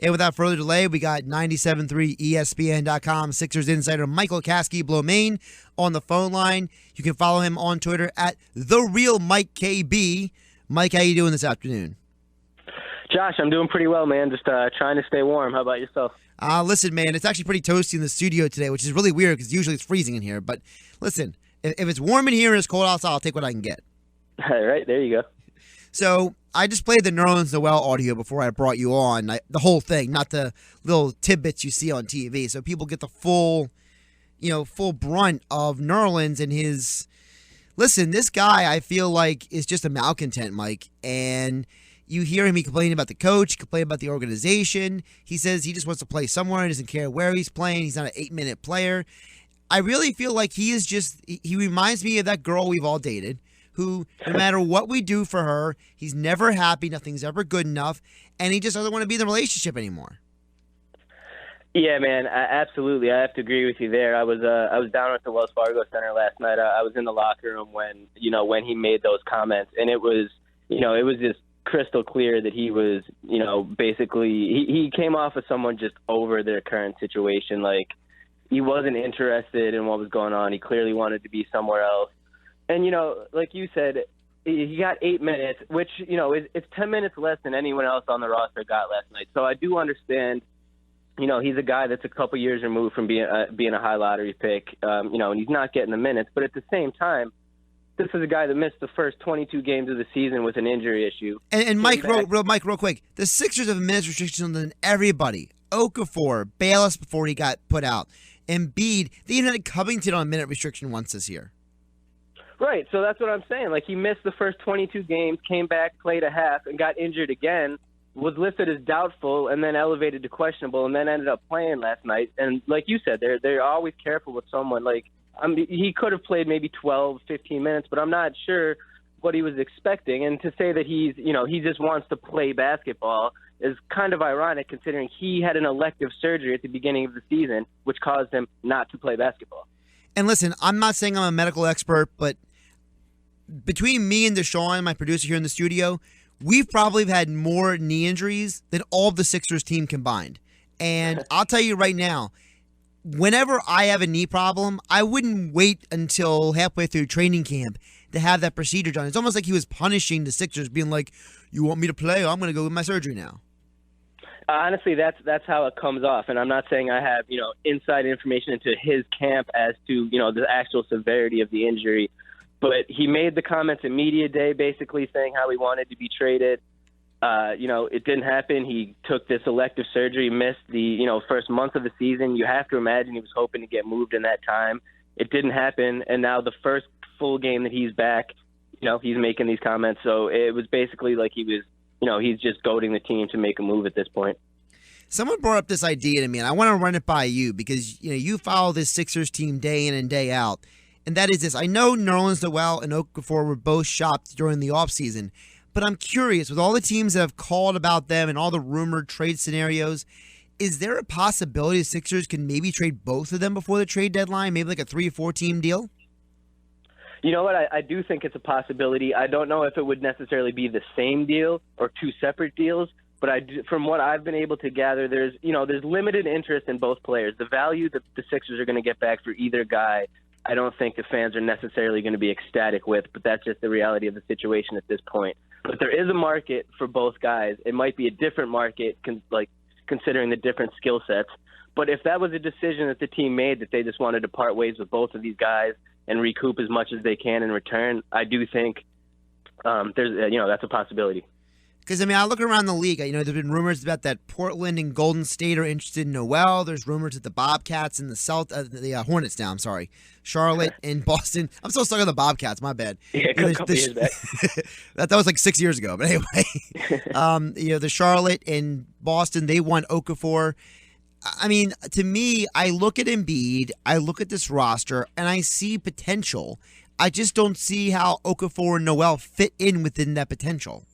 And without further delay, we got 97.3 ESPN.com Sixers insider Michael Kaskey-Blomain on the phone line. You can follow him on Twitter at @TheRealMikeKB. Mike, how you doing this afternoon? Josh, I'm doing pretty well, man. Just trying to stay warm. How about yourself? Listen, man, it's actually pretty toasty in the studio today, which is really weird because usually it's freezing in here. But listen, if it's warm in here and it's cold outside, I'll take what I can get. All right, there you go. So I just played the Nerlens Noel audio before I brought you on. The whole thing, not the little tidbits you see on TV. So people get the full brunt of Nerlens and his. Listen, this guy I feel like is just a malcontent, Mike, and you hear him, he complaining about the coach, complaining about the organization. He says he just wants to play somewhere, he doesn't care where he's playing. He's not an 8-minute player. I really feel like he reminds me of that girl we've all dated, who, no matter what we do for her, he's never happy, nothing's ever good enough, and he just doesn't want to be in the relationship anymore. Yeah, man, absolutely. I have to agree with you there. I was down at the Wells Fargo Center last night. I was in the locker room when he made those comments, and it was just crystal clear that he was, basically he came off as someone just over their current situation. Like, he wasn't interested in what was going on. He clearly wanted to be somewhere else. And, like you said, he got 8 minutes, which, it's 10 minutes less than anyone else on the roster got last night. So I do understand, he's a guy that's a couple years removed from being a high lottery pick, and he's not getting the minutes. But at the same time, this is a guy that missed the first 22 games of the season with an injury issue. And Mike, real quick, the Sixers have minutes restrictions on everybody. Okafor, Bayless before he got put out. Embiid, they even had Covington on a minute restriction once this year. Right, so that's what I'm saying. Like, he missed the first 22 games, came back, played a half, and got injured again, was listed as doubtful, and then elevated to questionable, and then ended up playing last night. And like you said, they're always careful with someone. Like, he could have played maybe 12, 15 minutes, but I'm not sure what he was expecting. And to say that he just wants to play basketball is kind of ironic, considering he had an elective surgery at the beginning of the season, which caused him not to play basketball. And listen, I'm not saying I'm a medical expert, but between me and Deshaun, my producer here in the studio, we've probably had more knee injuries than all of the Sixers team combined. And I'll tell you right now, whenever I have a knee problem, I wouldn't wait until halfway through training camp to have that procedure done. It's almost like he was punishing the Sixers, being like, you want me to play? I'm going to go with my surgery now. Honestly, that's how it comes off. And I'm not saying I have, inside information into his camp as to, the actual severity of the injury. But he made the comments at media day basically saying how he wanted to be traded. It didn't happen. He took this elective surgery, missed the, first month of the season. You have to imagine he was hoping to get moved in that time. It didn't happen. And now the first full game that he's back, he's making these comments. So it was basically like he was, he's just goading the team to make a move at this point. Someone brought up this idea to me, and I want to run it by you because, you follow this Sixers team day in and day out. And that is this. I know Nerlens Noel and Okafor were both shopped during the offseason, but I'm curious, with all the teams that have called about them and all the rumored trade scenarios, is there a possibility the Sixers can maybe trade both of them before the trade deadline, maybe like a 3 or 4 team deal? You know what? I do think it's a possibility. I don't know if it would necessarily be the same deal or 2 separate deals, but from what I've been able to gather, there's limited interest in both players. The value that the Sixers are going to get back for either guy, I don't think the fans are necessarily going to be ecstatic with, but that's just the reality of the situation at this point. But there is a market for both guys. It might be a different market, considering the different skill sets. But if that was a decision that the team made, that they just wanted to part ways with both of these guys and recoup as much as they can in return, I do think that's a possibility. Because, I look around the league. There's been rumors about that Portland and Golden State are interested in Noel. There's rumors that the Bobcats and the Hornets now, Charlotte and Boston. I'm still stuck on the Bobcats, my bad. Yeah, a couple years back. that was like 6 years ago. But anyway, the Charlotte and Boston, they want Okafor. To me, I look at Embiid, I look at this roster, and I see potential. I just don't see how Okafor and Noel fit in within that potential.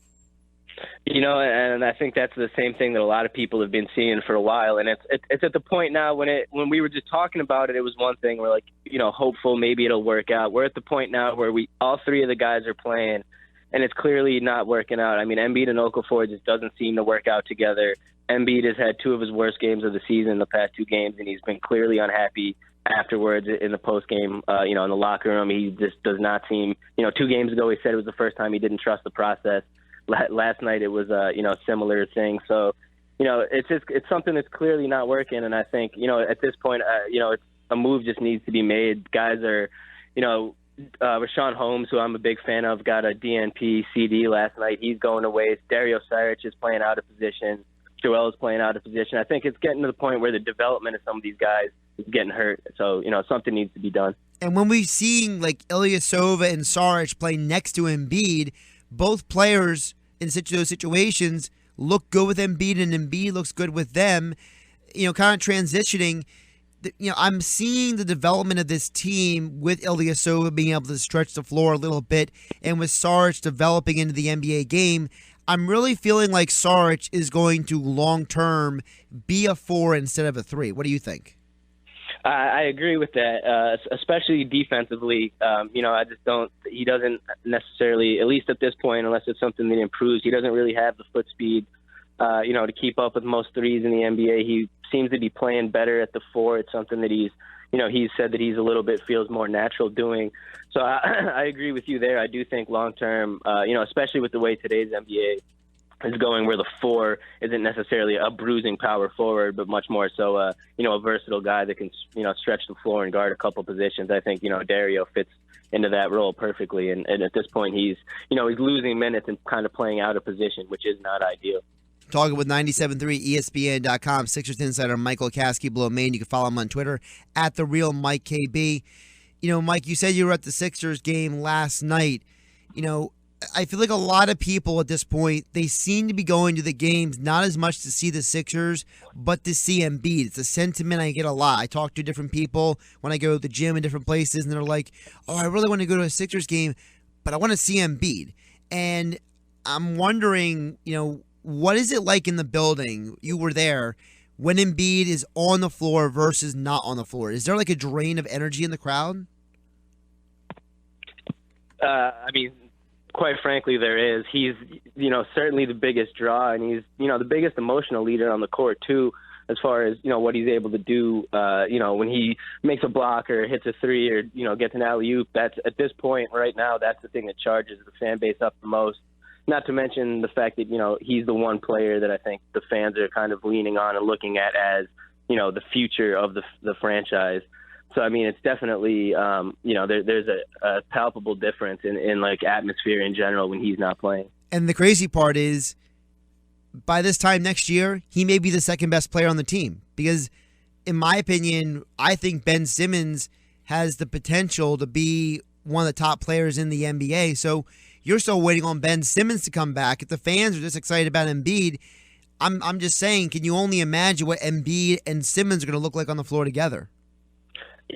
And I think that's the same thing that a lot of people have been seeing for a while. And it's at the point now when we were just talking about it, it was one thing. We're like, hopeful maybe it'll work out. We're at the point now where all 3 of the guys are playing, and it's clearly not working out. Embiid and Okafor just doesn't seem to work out together. Embiid has had two of his worst games of the season the past two games, and he's been clearly unhappy afterwards in the post game. In the locker room, he just does not seem. 2 games ago he said it was the first time he didn't trust the process. Last night it was a similar thing. So it's something that's clearly not working, and I think at this point it's a move just needs to be made. Guys are Rashawn Holmes, who I'm a big fan of, got a DNP CD last night. He's going to waste. Dario Saric is playing out of position. Joel is playing out of position. I think it's getting to the point where the development of some of these guys is getting hurt. So, something needs to be done. And when we've seen like Ilyasova and Saric play next to Embiid, both players in those situations look good with Embiid, and Embiid looks good with them. Kind of transitioning. I'm seeing the development of this team with Ilyasova being able to stretch the floor a little bit, and with Saric developing into the NBA game. I'm really feeling like Saric is going to long-term be a 4 instead of a 3. What do you think? I agree with that, especially defensively. I just don't – he doesn't necessarily, at least at this point, unless it's something that improves, he doesn't really have the foot speed, to keep up with most threes in the NBA. He seems to be playing better at the 4. It's something that he's said that he's a little bit feels more natural doing. So I agree with you there. I do think long-term, especially with the way today's NBA is going, where the 4 isn't necessarily a bruising power forward, but much more so, a versatile guy that can, stretch the floor and guard a couple positions. I think, Dario fits into that role perfectly. And at this point, he's losing minutes and kind of playing out of position, which is not ideal. Talking with 97.3 ESPN.com, Sixers insider Michael Kaskey-Blomain. You can follow him on Twitter at @TheRealMikeKB. Mike, you said you were at the Sixers game last night. I feel like a lot of people at this point, they seem to be going to the games not as much to see the Sixers, but to see Embiid. It's a sentiment I get a lot. I talk to different people when I go to the gym in different places, and they're like, oh, I really want to go to a Sixers game, but I want to see Embiid. And I'm wondering, what is it like in the building? You were there when Embiid is on the floor versus not on the floor. Is there like a drain of energy in the crowd? Quite frankly, there is. He's, certainly the biggest draw, and he's, the biggest emotional leader on the court too, as far as, what he's able to do, when he makes a block or hits a 3 or, gets an alley-oop. That's, at this point right now, that's the thing that charges the fan base up the most. Not to mention the fact that, he's the one player that I think the fans are kind of leaning on and looking at as, the future of the franchise. So, it's definitely, there's a palpable difference in like atmosphere in general when he's not playing. And the crazy part is, by this time next year, he may be the second best player on the team. Because, in my opinion, I think Ben Simmons has the potential to be one of the top players in the NBA. So, you're still waiting on Ben Simmons to come back. If the fans are just excited about Embiid, I'm just saying, can you only imagine what Embiid and Simmons are going to look like on the floor together?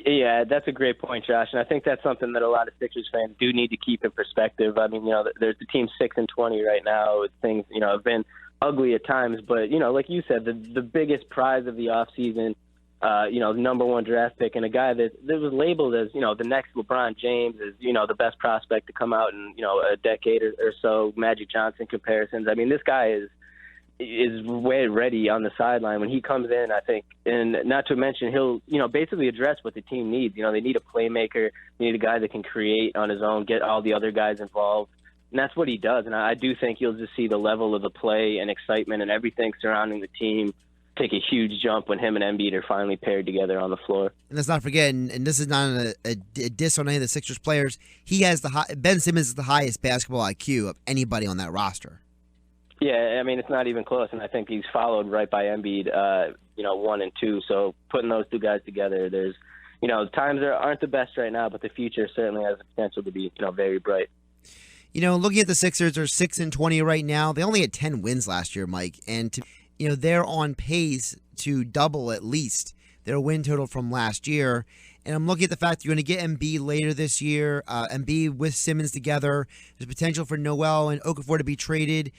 Yeah, that's a great point, Josh, and I think that's something that a lot of Sixers fans do need to keep in perspective. There's the team 6-20 right now. Things, have been ugly at times, but like you said, the biggest prize of the offseason, number 1 draft pick, and a guy that was labeled as the next LeBron James, is the best prospect to come out in a decade or so. Magic Johnson comparisons. This guy is way ready on the sideline when he comes in, I think, and not to mention he'll, basically address what the team needs. They need a playmaker, they need a guy that can create on his own, get all the other guys involved, and that's what he does. And I do think you'll just see the level of the play and excitement and everything surrounding the team take a huge jump when him and Embiid are finally paired together on the floor. And let's not forget, and this is not a diss on any of the Sixers players, he has Ben Simmons is the highest basketball IQ of anybody on that roster. Yeah, it's not even close, and I think he's followed right by Embiid, 1 and 2. So putting those two guys together, there's, times aren't the best right now, but the future certainly has the potential to be, very bright. Looking at the Sixers, they're 6-20 right now. They only had 10 wins last year, Mike, and they're on pace to double at least their win total from last year. And I'm looking at the fact that you're going to get Embiid later this year, Embiid with Simmons together. There's potential for Noel and Okafor to be traded.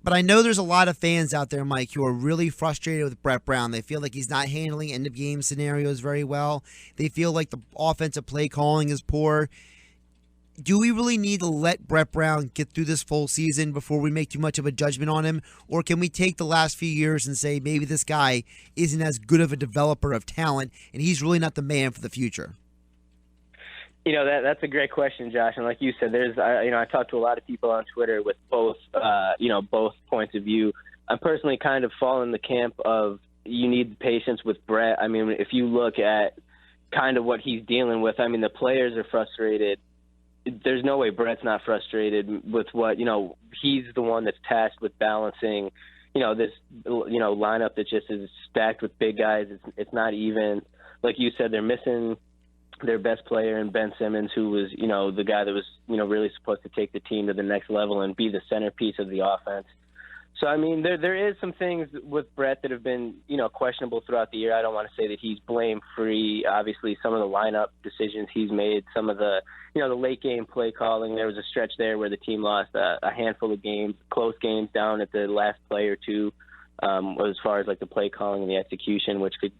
But I know there's a lot of fans out there, Mike, who are really frustrated with Brett Brown. They feel like he's not handling end-of-game scenarios very well. They feel like the offensive play calling is poor. do we really need to let Brett Brown get through this full season before we make too much of a judgment on him? Or can we take the last few years and say maybe this guy isn't as good of a developer of talent and he's really not the man for the future? That's a great question, Josh. And like you said, I talked to a lot of people on Twitter with both points of view. I'm personally kind of falling in the camp of you need patience with Brett. I mean, if you look at kind of what he's dealing with, I mean, the players are frustrated. There's no way Brett's not frustrated with what, he's the one that's tasked with balancing, this, lineup that just is stacked with big guys. It's not even, like you said, they're missing their best player in Ben Simmons, who was, the guy that was, really supposed to take the team to the next level and be the centerpiece of the offense. So, I mean, there is some things with Brett that have been, questionable throughout the year. I don't want to say that he's blame-free. Obviously, some of the lineup decisions he's made, some of the, the late-game play calling. There was a stretch there where the team lost a handful of games, close games down at the last play or two, as far as, like, the play calling and the execution, which could,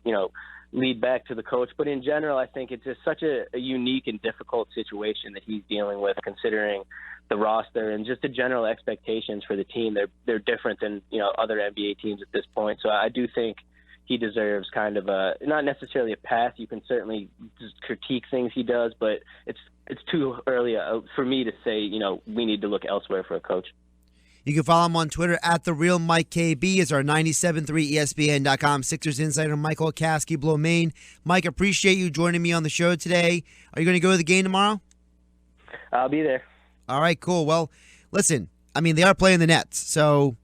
lead back to the coach. But in general, I think it's just such a unique and difficult situation that he's dealing with, considering the roster and just the general expectations for the team. They're different than, other NBA teams at this point. So I do think he deserves kind of not necessarily a pass. You can certainly just critique things he does, but it's too early for me to say, we need to look elsewhere for a coach. You can follow him on Twitter at @TheRealMikeKB. Is our 97.3 ESPN.com Sixers insider Michael Kaskey-Blomain. Mike, appreciate you joining me on the show today. Are you going to go to the game tomorrow? I'll be there. All right, cool. Well, listen, I mean, they are playing the Nets, so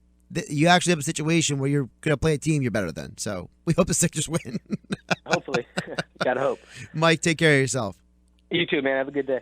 you actually have a situation where you're going to play a team you're better than. So we hope the Sixers win. Hopefully. Gotta hope. Mike, take care of yourself. You too, man. Have a good day.